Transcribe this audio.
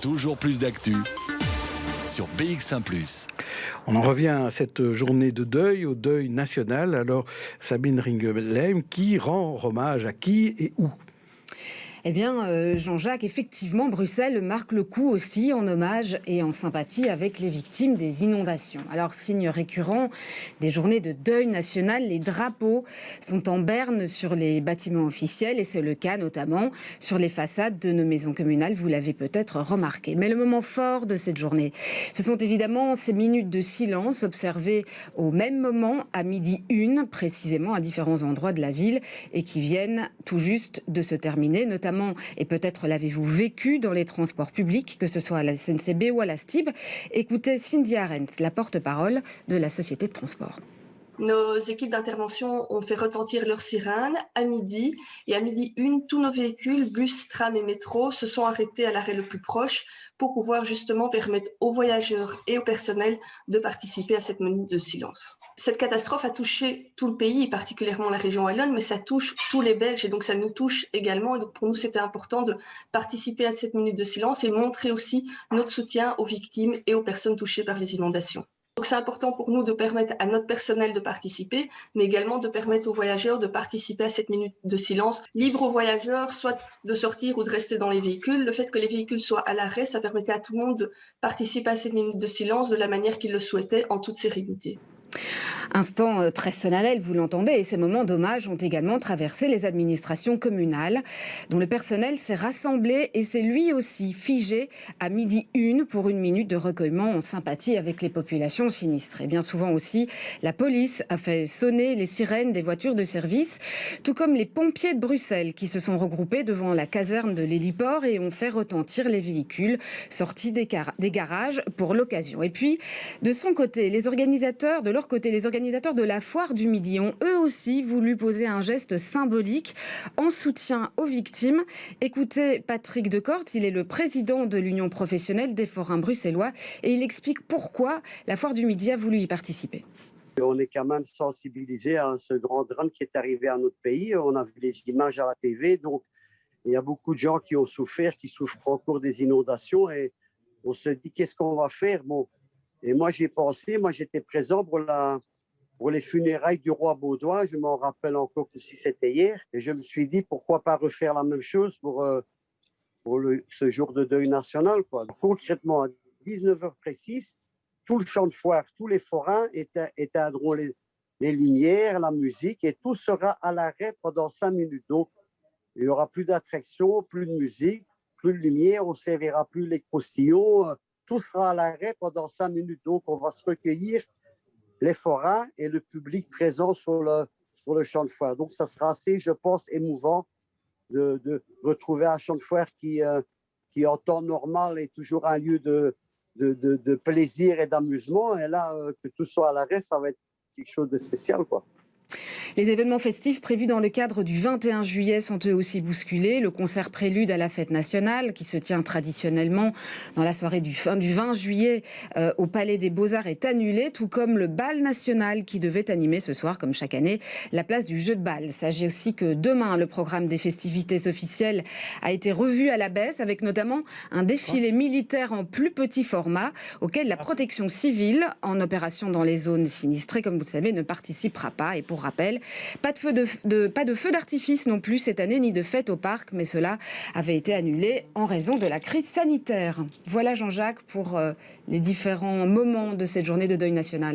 Toujours plus d'actu sur BX1 +. On en revient à cette journée de deuil, au deuil national. Alors, Sabine Ringelheim, qui rend hommage à qui et où ? Eh bien, Jean-Jacques, effectivement, Bruxelles marque le coup aussi en hommage et en sympathie avec les victimes des inondations. Alors, signe récurrent des journées de deuil national, les drapeaux sont en berne sur les bâtiments officiels et c'est le cas notamment sur les façades de nos maisons communales, vous l'avez peut-être remarqué. Mais le moment fort de cette journée, ce sont évidemment ces minutes de silence observées au même moment à 12h01, précisément à différents endroits de la ville et qui viennent tout juste de se terminer, notamment, et peut-être l'avez-vous vécu dans les transports publics, que ce soit à la SNCB ou à la STIB. Écoutez Cindy Arendts, la porte-parole de la société de transport. Nos équipes d'intervention ont fait retentir leurs sirènes à midi. Et à 12h01, tous nos véhicules, bus, trams et métro, se sont arrêtés à l'arrêt le plus proche pour pouvoir justement permettre aux voyageurs et au personnel de participer à cette minute de silence. Cette catastrophe a touché tout le pays, particulièrement la région wallonne, mais ça touche tous les Belges et donc ça nous touche également. Et donc pour nous, c'était important de participer à cette minute de silence et montrer aussi notre soutien aux victimes et aux personnes touchées par les inondations. Donc c'est important pour nous de permettre à notre personnel de participer, mais également de permettre aux voyageurs de participer à cette minute de silence. Libre aux voyageurs, soit de sortir ou de rester dans les véhicules. Le fait que les véhicules soient à l'arrêt, ça permettait à tout le monde de participer à cette minute de silence de la manière qu'il le souhaitait, en toute sérénité. Instant très solennel, vous l'entendez, et ces moments d'hommage ont également traversé les administrations communales, dont le personnel s'est rassemblé et s'est lui aussi figé à 12h01 pour une minute de recueillement en sympathie avec les populations sinistrées. Bien souvent aussi, la police a fait sonner les sirènes des voitures de service, tout comme les pompiers de Bruxelles qui se sont regroupés devant la caserne de l'héliport et ont fait retentir les véhicules sortis des garages pour l'occasion. Et puis, de leur côté, les organisateurs de la foire du Midi ont eux aussi voulu poser un geste symbolique en soutien aux victimes. Écoutez Patrick Decorte, il est le président de l'Union professionnelle des forains bruxellois et il explique pourquoi la foire du Midi a voulu y participer. On est quand même sensibilisé à ce grand drame qui est arrivé à notre pays. On a vu les images à la TV, donc il y a beaucoup de gens qui ont souffert, qui souffrent encore des inondations et on se dit qu'est-ce qu'on va faire. Bon, et moi j'ai pensé, j'étais présent pour les funérailles du roi Baudouin, je m'en rappelle encore comme si c'était hier, et je me suis dit pourquoi pas refaire la même chose pour ce jour de deuil national, quoi. Concrètement, à 19h précises, tout le champ de foire, tous les forains éteindront les lumières, la musique, et tout sera à l'arrêt pendant 5 minutes. Donc, il n'y aura plus d'attraction, plus de musique, plus de lumière, on ne servira plus les croustillons, tout sera à l'arrêt pendant 5 minutes. Donc, on va se recueillir les forains et le public présent sur le champ de foire. Donc, ça sera assez, je pense, émouvant de retrouver un champ de foire qui en temps normal, est toujours un lieu de plaisir et d'amusement. Et là, que tout soit à l'arrêt, ça va être quelque chose de spécial, quoi. Les événements festifs prévus dans le cadre du 21 juillet sont eux aussi bousculés. Le concert prélude à la fête nationale qui se tient traditionnellement dans la soirée du 20 juillet au Palais des Beaux-Arts est annulé, tout comme le bal national qui devait animer ce soir, comme chaque année, la place du jeu de balle. Sachez aussi que demain, le programme des festivités officielles a été revu à la baisse, avec notamment un défilé militaire en plus petit format auquel la protection civile, en opération dans les zones sinistrées, comme vous le savez, ne participera pas. Et pour rappel, pas de feu d'artifice non plus cette année, ni de fête au parc, mais cela avait été annulé en raison de la crise sanitaire. Voilà Jean-Jacques pour les différents moments de cette journée de deuil national.